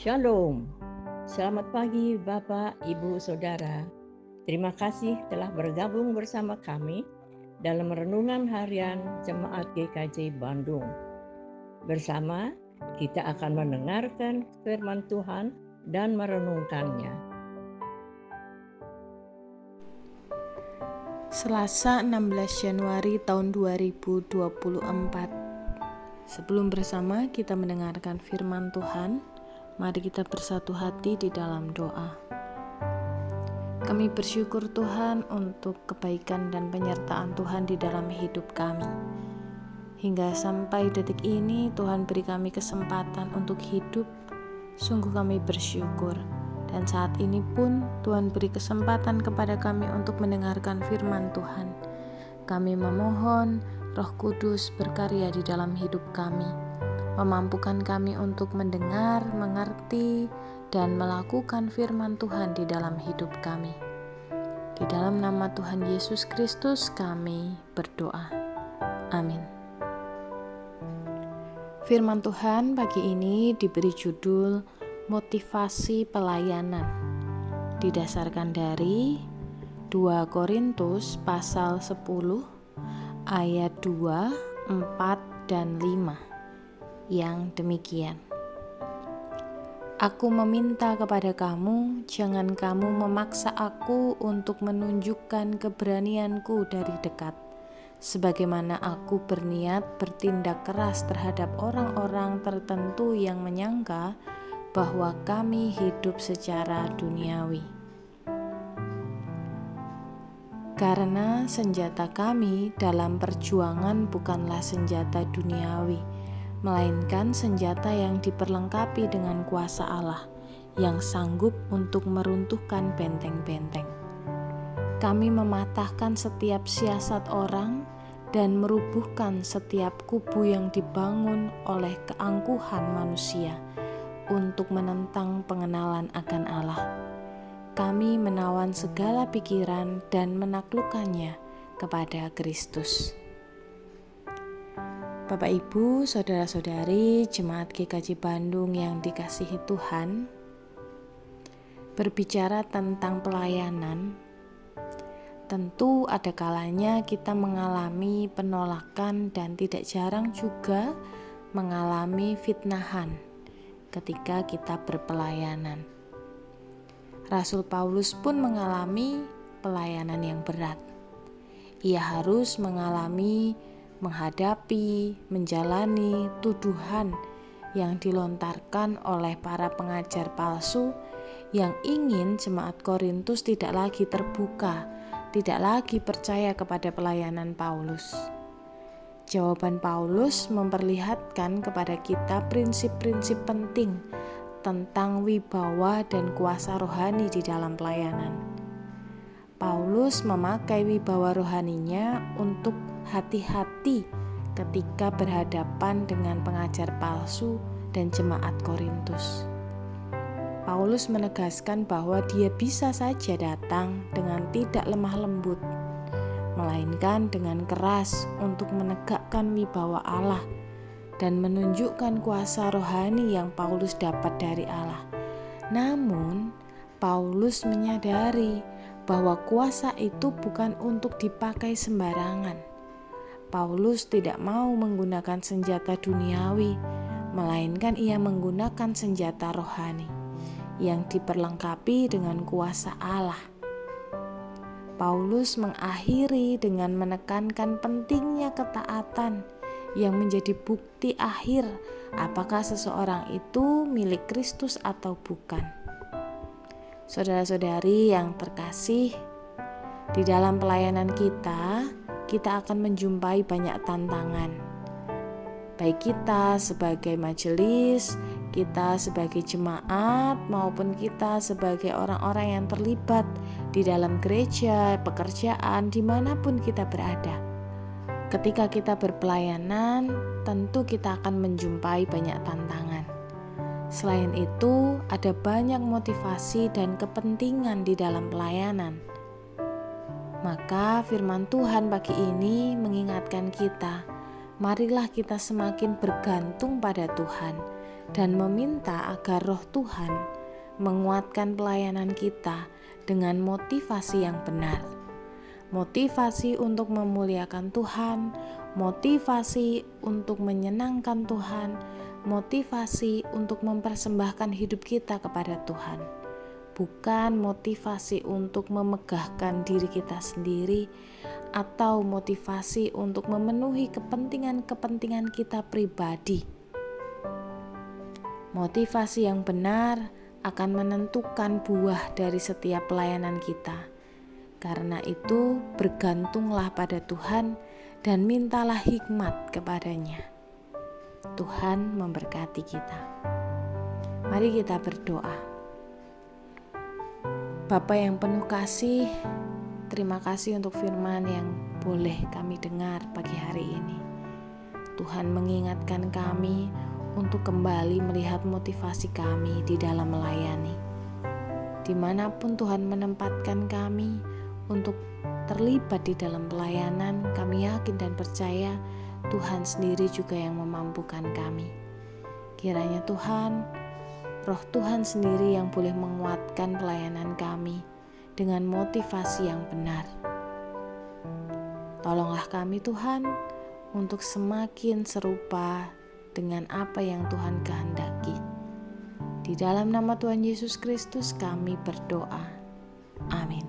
Shalom. Selamat pagi Bapak, Ibu, Saudara. Terima kasih telah bergabung bersama kami dalam renungan harian Jemaat GKJ Bandung. Bersama kita akan mendengarkan firman Tuhan dan merenungkannya. Selasa 16 Januari tahun 2024. Sebelum bersama kita mendengarkan firman Tuhan, mari kita bersatu hati di dalam doa. Kami bersyukur Tuhan untuk kebaikan dan penyertaan Tuhan di dalam hidup kami. Hingga sampai detik ini Tuhan beri kami kesempatan untuk hidup. Sungguh kami bersyukur. Dan saat ini pun Tuhan beri kesempatan kepada kami untuk mendengarkan firman Tuhan. Kami memohon Roh Kudus berkarya di dalam hidup kami, memampukan kami untuk mendengar, mengerti, dan melakukan firman Tuhan di dalam hidup kami. Di dalam nama Tuhan Yesus Kristus kami berdoa. Amin. Firman Tuhan pagi ini diberi judul Motivasi Pelayanan, didasarkan dari 2 Korintus pasal 10 ayat 2, 4, dan 5 yang demikian. Aku meminta kepada kamu, jangan kamu memaksa aku untuk menunjukkan keberanianku dari dekat, sebagaimana aku berniat bertindak keras terhadap orang-orang tertentu yang menyangka bahwa kami hidup secara duniawi. Karena senjata kami dalam perjuangan bukanlah senjata duniawi, melainkan senjata yang diperlengkapi dengan kuasa Allah, yang sanggup untuk meruntuhkan benteng-benteng. Kami mematahkan setiap siasat orang dan merubuhkan setiap kubu yang dibangun oleh keangkuhan manusia untuk menentang pengenalan akan Allah. Kami menawan segala pikiran dan menaklukkannya kepada Kristus. Bapak, Ibu, Saudara-saudari Jemaat GKJ Bandung yang dikasihi Tuhan, berbicara tentang pelayanan, tentu ada kalanya kita mengalami penolakan dan tidak jarang juga mengalami fitnahan ketika kita berpelayanan. Rasul Paulus pun mengalami pelayanan yang berat. Ia harus menghadapi, menjalani tuduhan yang dilontarkan oleh para pengajar palsu yang ingin jemaat Korintus tidak lagi terbuka, tidak lagi percaya kepada pelayanan Paulus. Jawaban Paulus memperlihatkan kepada kita prinsip-prinsip penting tentang wibawa dan kuasa rohani di dalam pelayanan. Paulus memakai wibawa rohaninya untuk hati-hati ketika berhadapan dengan pengajar palsu dan jemaat Korintus. Paulus menegaskan bahwa dia bisa saja datang dengan tidak lemah lembut, melainkan dengan keras untuk menegakkan wibawa Allah dan menunjukkan kuasa rohani yang Paulus dapat dari Allah. Namun, Paulus menyadari bahwa kuasa itu bukan untuk dipakai sembarangan. Paulus tidak mau menggunakan senjata duniawi, melainkan ia menggunakan senjata rohani yang diperlengkapi dengan kuasa Allah. Paulus mengakhiri dengan menekankan pentingnya ketaatan yang menjadi bukti akhir apakah seseorang itu milik Kristus atau bukan. Saudara-saudari yang terkasih, di dalam pelayanan kita akan menjumpai banyak tantangan. Baik kita sebagai majelis, kita sebagai jemaat, maupun kita sebagai orang-orang yang terlibat di dalam gereja, pekerjaan, dimanapun kita berada. Ketika kita berpelayanan, tentu kita akan menjumpai banyak tantangan. Selain itu, ada banyak motivasi dan kepentingan di dalam pelayanan. Maka firman Tuhan pagi ini mengingatkan kita, marilah kita semakin bergantung pada Tuhan, dan meminta agar Roh Tuhan menguatkan pelayanan kita dengan motivasi yang benar. Motivasi untuk memuliakan Tuhan, motivasi untuk menyenangkan Tuhan, motivasi untuk mempersembahkan hidup kita kepada Tuhan. Bukan motivasi untuk memegahkan diri kita sendiri atau motivasi untuk memenuhi kepentingan-kepentingan kita pribadi. Motivasi yang benar akan menentukan buah dari setiap pelayanan kita. Karena itu, bergantunglah pada Tuhan dan mintalah hikmat kepadanya. Tuhan memberkati kita. Mari kita berdoa. Bapa yang penuh kasih, terima kasih untuk firman yang boleh kami dengar pagi hari ini. Tuhan mengingatkan kami untuk kembali melihat motivasi kami di dalam melayani. Dimanapun Tuhan menempatkan kami untuk terlibat di dalam pelayanan, kami yakin dan percaya Tuhan sendiri juga yang memampukan kami. Kiranya Tuhan, Roh Tuhan sendiri yang boleh menguatkan pelayanan kami dengan motivasi yang benar. Tolonglah kami Tuhan untuk semakin serupa dengan apa yang Tuhan kehendaki. Di dalam nama Tuhan Yesus Kristus kami berdoa. Amin.